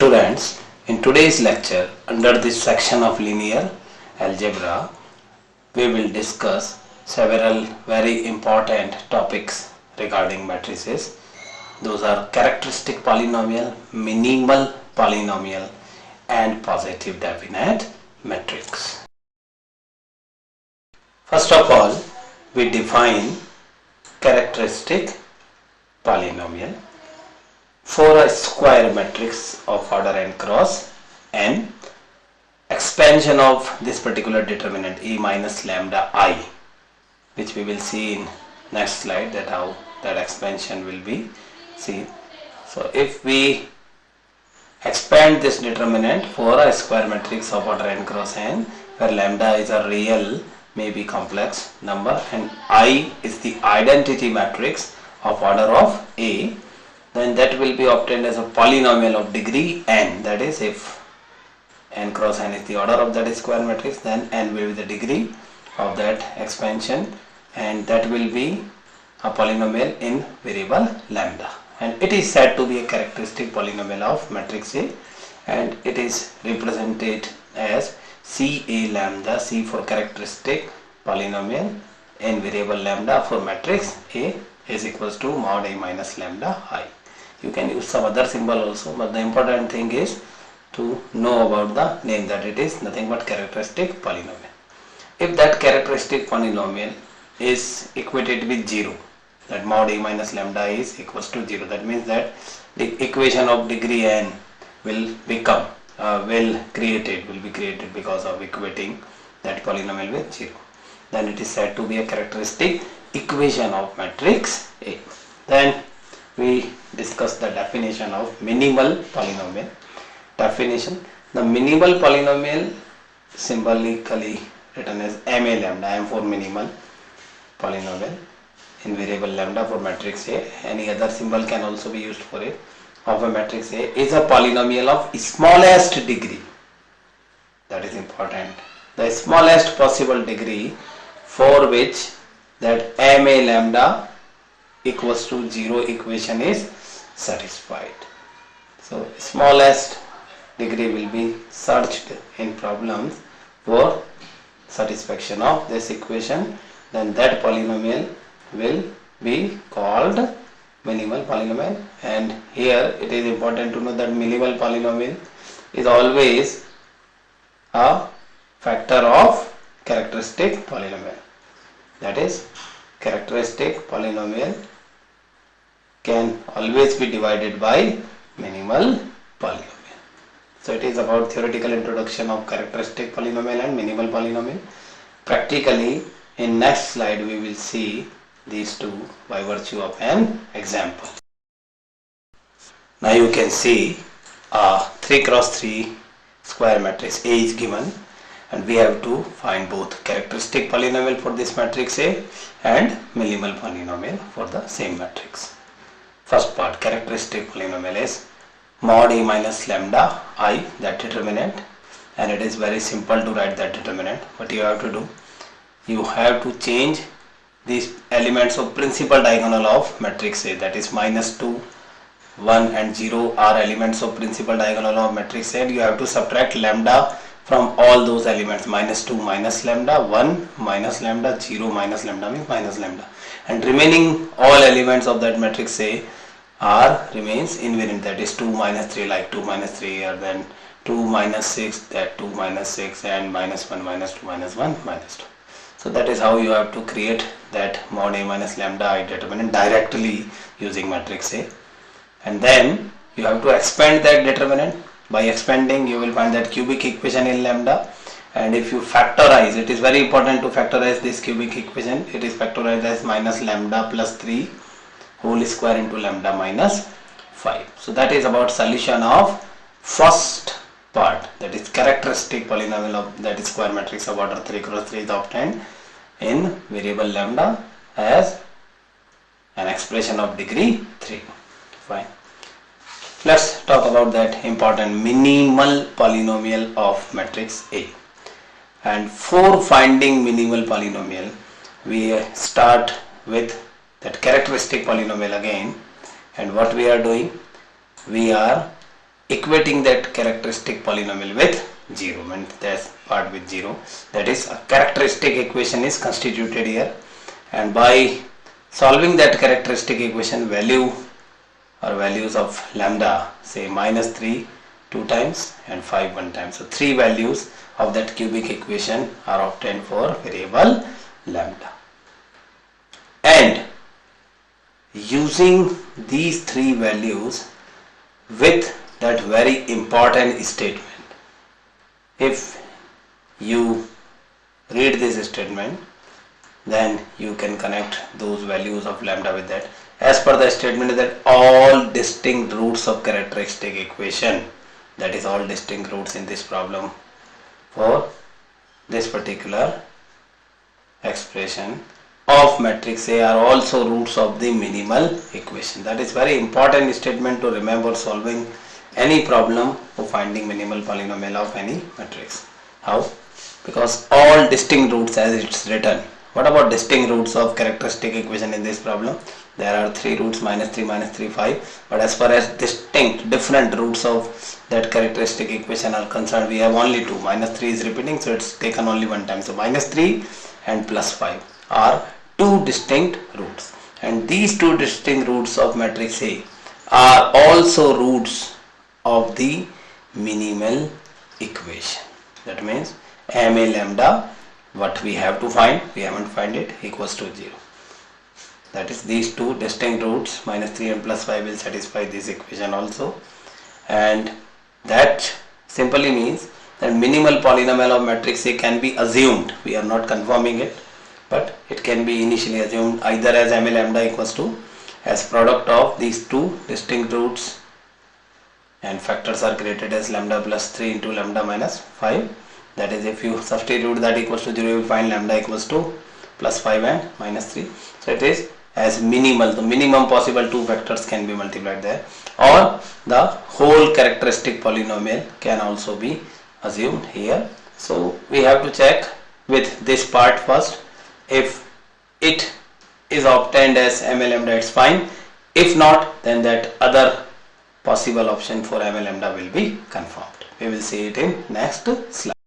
Students, in today's lecture, under this section of linear algebra, we will discuss several very important topics regarding matrices. Those are characteristic polynomial, minimal polynomial, and positive definite matrix. First of all, we define characteristic polynomial. For a square matrix of order n cross n, expansion of this particular determinant A minus lambda I, which we will see in next slide, that how that expansion will be seen. So if we expand this determinant for a square matrix of order n cross n, where lambda is a real, maybe complex number, and I is the identity matrix of order of A, then that will be obtained as a polynomial of degree n. That is, if n cross n is the order of that square matrix, then n will be the degree of that expansion, and that will be a polynomial in variable lambda, and it is said to be a characteristic polynomial of matrix A, and it is represented as Ca lambda, C for characteristic polynomial in variable lambda for matrix A is equals to mod A minus lambda I. You can use some other symbol also, but the important thing is to know about the name, that it is nothing but characteristic polynomial. If that characteristic polynomial is equated with 0, that mod A minus lambda is equals to 0, that means that the equation of degree n will become will be created because of equating that polynomial with 0. Then it is said to be a characteristic equation of matrix A. Then we discuss the definition of minimal polynomial. Definition: the minimal polynomial, symbolically written as ma lambda, m for minimal polynomial in variable lambda for matrix A, any other symbol can also be used for it, of a matrix A, is a polynomial of smallest degree. That is important. The smallest possible degree for which that ma lambda equals to 0 equation is satisfied. So smallest degree will be searched in problems for satisfaction of this equation, then that polynomial will be called minimal polynomial. And here it is important to know that minimal polynomial is always a factor of characteristic polynomial. That is, characteristic polynomial can always be divided by minimal polynomial. So it is about theoretical introduction of characteristic polynomial and minimal polynomial. Practically, in next slide we will see these two by virtue of an example. Now you can see a 3 cross 3 square matrix A is given, and we have to find both characteristic polynomial for this matrix A and minimal polynomial for the same matrix. First part, characteristic polynomial is mod A minus lambda I, that determinant, and it is very simple to write that determinant. What you have to do, you have to change these elements of principal diagonal of matrix A, that is minus 2, 1 and 0 are elements of principal diagonal of matrix A. You have to subtract lambda from all those elements. Minus 2 minus lambda, 1 minus lambda, 0 minus lambda means minus lambda, and remaining all elements of that matrix A remains invariant, that is 2 minus 3, like 2 minus 3 here, then 2 minus 6, that 2 minus 6, and minus 1 minus 2 minus 1 minus 2. So that is how you have to create that mod A minus lambda I determinant directly using matrix A. And then you have to expand that determinant. By expanding, you will find that cubic equation in lambda, and if you factorize, it is very important to factorize this cubic equation. It is factorized as minus lambda plus 3 whole square into lambda minus 5. So that is about solution of first part, that is characteristic polynomial of that square matrix of order 3 cross 3 is obtained in variable lambda as an expression of degree 3. Fine. Let's talk about that important minimal polynomial of matrix A. And for finding minimal polynomial, we start with that characteristic polynomial again, and what we are doing, we are equating that characteristic polynomial with 0, means that part with 0, that is a characteristic equation is constituted here, and by solving that characteristic equation, value or values of lambda, say -3 2 times and 5 1 time, so 3 values of that cubic equation are obtained for variable lambda. And using these 3 values with that very important statement, if you read this statement, then you can connect those values of lambda with that. As per the statement that all distinct roots of characteristic equation, that is all distinct roots in this problem for this particular expression of matrix A are also roots of the minimal equation. That is very important statement to remember solving any problem for finding minimal polynomial of any matrix. How? Because all distinct roots as it's written. What about distinct roots of characteristic equation in this problem? There are 3 roots, -3, -3, 5. But as far as distinct, different roots of that characteristic equation are concerned, we have only 2. -3 is repeating, so it's taken only one time. So -3 and +5 are 2 distinct roots. And these 2 distinct roots of matrix A are also roots of the minimal equation. That means MA lambda, what we have to find, we haven't find it, equals to 0. That is, these 2 distinct roots, -3 and +5, will satisfy this equation also. And that simply means that minimal polynomial of matrix A can be assumed. We are not confirming it, but it can be initially assumed either as MA lambda equals to as product of these 2 distinct roots and factors are created as lambda +3 into lambda -5. That is, if you substitute that equals to 0, you will find lambda equals to +5 and -3. So it is as minimal, the minimum possible 2 factors can be multiplied there, or the whole characteristic polynomial can also be assumed here. So we have to check with this part first. If it is obtained as MA lambda, it's fine. If not, then that other possible option for MA lambda will be confirmed. We will see it in next slide.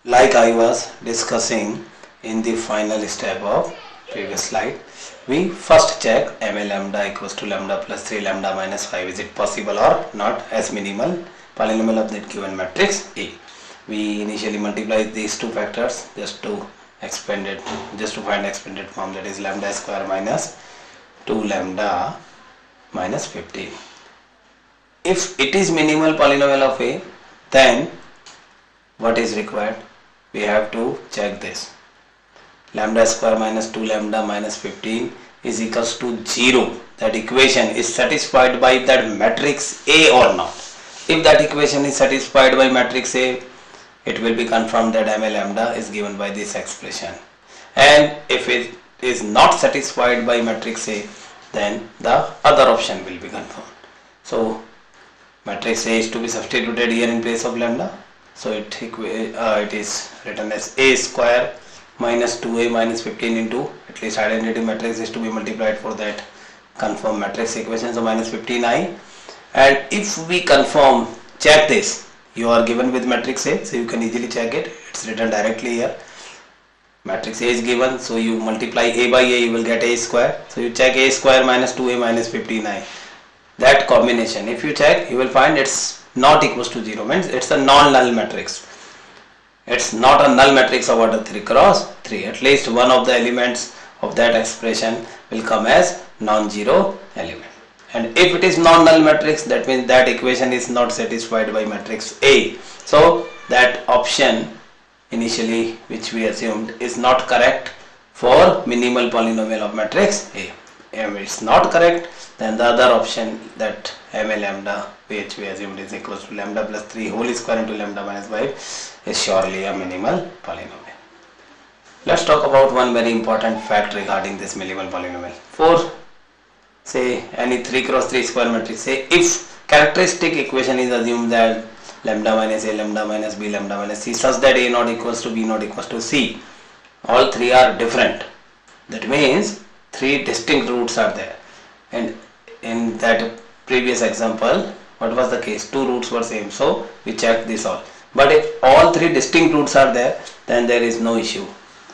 Like I was discussing in the final step of previous slide, we first check MA lambda equals to lambda +3 lambda -5. Is it possible or not as minimal polynomial of that given matrix A? We initially multiply these 2 factors just to expand it, just to find expanded form, that is lambda square minus 2 lambda minus 15. If it is minimal polynomial of A, then what is required? We have to check this. Lambda square minus 2 lambda minus 15 is equals to 0. That equation is satisfied by that matrix A or not. If that equation is satisfied by matrix A, it will be confirmed that MA lambda is given by this expression. And if it is not satisfied by matrix A, then the other option will be confirmed. So matrix A is to be substituted here in place of lambda. So it is written as A square minus 2A minus 15 into, at least identity matrix is to be multiplied for that confirm matrix equation, so minus 15I. And if we confirm, check this, you are given with matrix A, so you can easily check it, it's written directly here. Matrix A is given, so you multiply A by A, you will get A square. So you check A square minus 2A minus 15I. That combination, if you check, you will find it's not equals to 0, means it's a non-null matrix. It's not a null matrix of order 3 cross 3. At least one of the elements of that expression will come as non-zero element. And if it is non-null matrix, that means that equation is not satisfied by matrix A. So that option initially which we assumed is not correct for minimal polynomial of matrix A. If it's not correct, then the other option, that MA lambda, which we assumed is equals to lambda plus 3 whole square into lambda minus 5, is surely a minimal polynomial. Let's talk about one very important fact regarding this minimal polynomial. For say any 3 cross 3 square matrix A, if characteristic equation is assumed that lambda minus A, lambda minus B, lambda minus C, such that A not equals to B not equals to C, all three are different. That means 3 distinct roots are there. And in that previous example, What was the case? Two roots were same, so we checked this all. But if all three distinct roots are there, then there is no issue.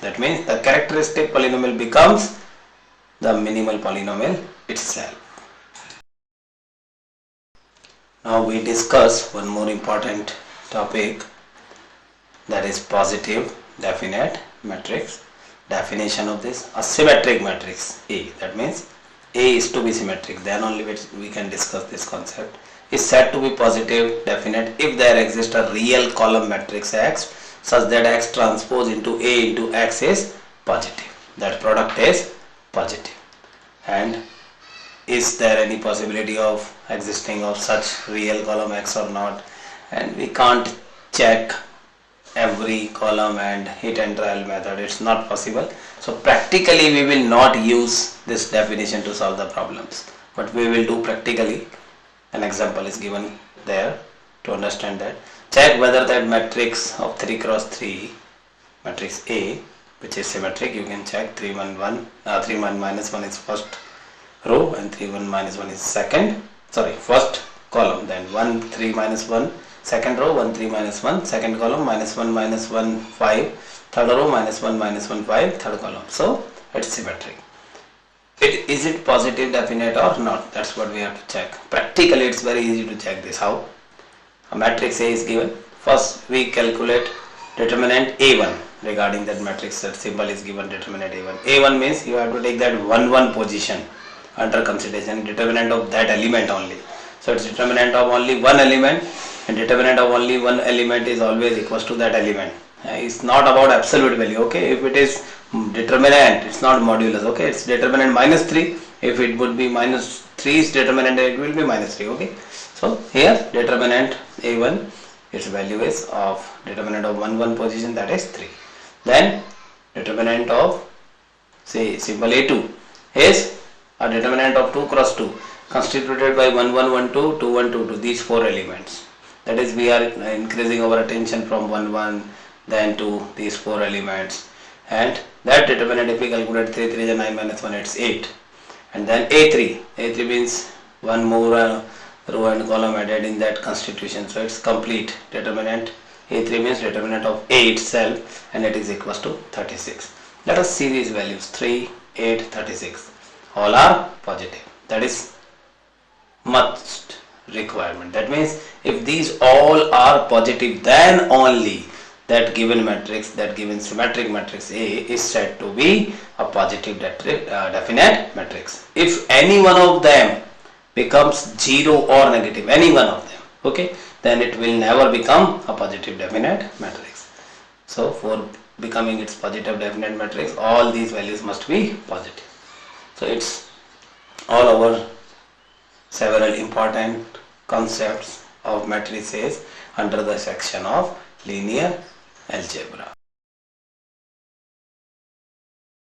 That means the characteristic polynomial becomes the minimal polynomial itself. Now we discuss one more important topic, that is positive definite matrix. Definition of this: a symmetric matrix A, that means A is to be symmetric, then only we can discuss this concept, is said to be positive definite if there exists a real column matrix X such that X transpose into A into X is positive. That product is positive. And is there any possibility of existing of such real column X or not? And we can't check every column and hit and trial method, it's not possible. So practically we will not use this definition to solve the problems, but we will do practically. An example is given there to understand that. Check whether that matrix of 3 cross 3 matrix A, which is symmetric. You can check 3 1 1 3 1 minus 1 is first row and 3 1 minus 1 is first column, then 1 3 minus 1 second row, 1 3 minus 1 second column, minus 1 5 third row, minus 1 5 third column. So it's symmetric. Is it positive definite or not? That's what we have to check. Practically it's very easy to check this. How? A matrix A is given. First we calculate determinant A1 regarding that matrix. That symbol is given, determinant A1. A1 means you have to take that 1 1 position under consideration, determinant of that element only. So it's determinant of only one element, and determinant of only one element is always equals to that element. It's not about absolute value. Okay, if it is determinant, it's not modulus. Okay, it's determinant minus 3. If it would be minus 3 is determinant, it will be minus 3. Okay, so here determinant A1, its value is of determinant of 1 1 position, that is 3. Then determinant of, say, symbol A2 is a determinant of 2 cross 2 constituted by 1 1 1 2 2 1 2 2, these 4 elements. That is, we are increasing our attention from 1 1 then to these 4 elements, and that determinant, if we calculate 3 3 is 9 minus 1, it's 8. And then A3 means one more row and column added in that constitution, so it's complete determinant. A3 means determinant of A itself, and it is equals to 36. Let us see these values: 3 8 36, all are positive. That is must requirement. That means if these all are positive, then only that given matrix, that given symmetric matrix A is said to be a positive definite matrix. If any one of them becomes 0 or negative, any one of them, okay, then it will never become a positive definite matrix. So for becoming its positive definite matrix, all these values must be positive. So it's all our several important concepts of matrices under the section of linear algebra.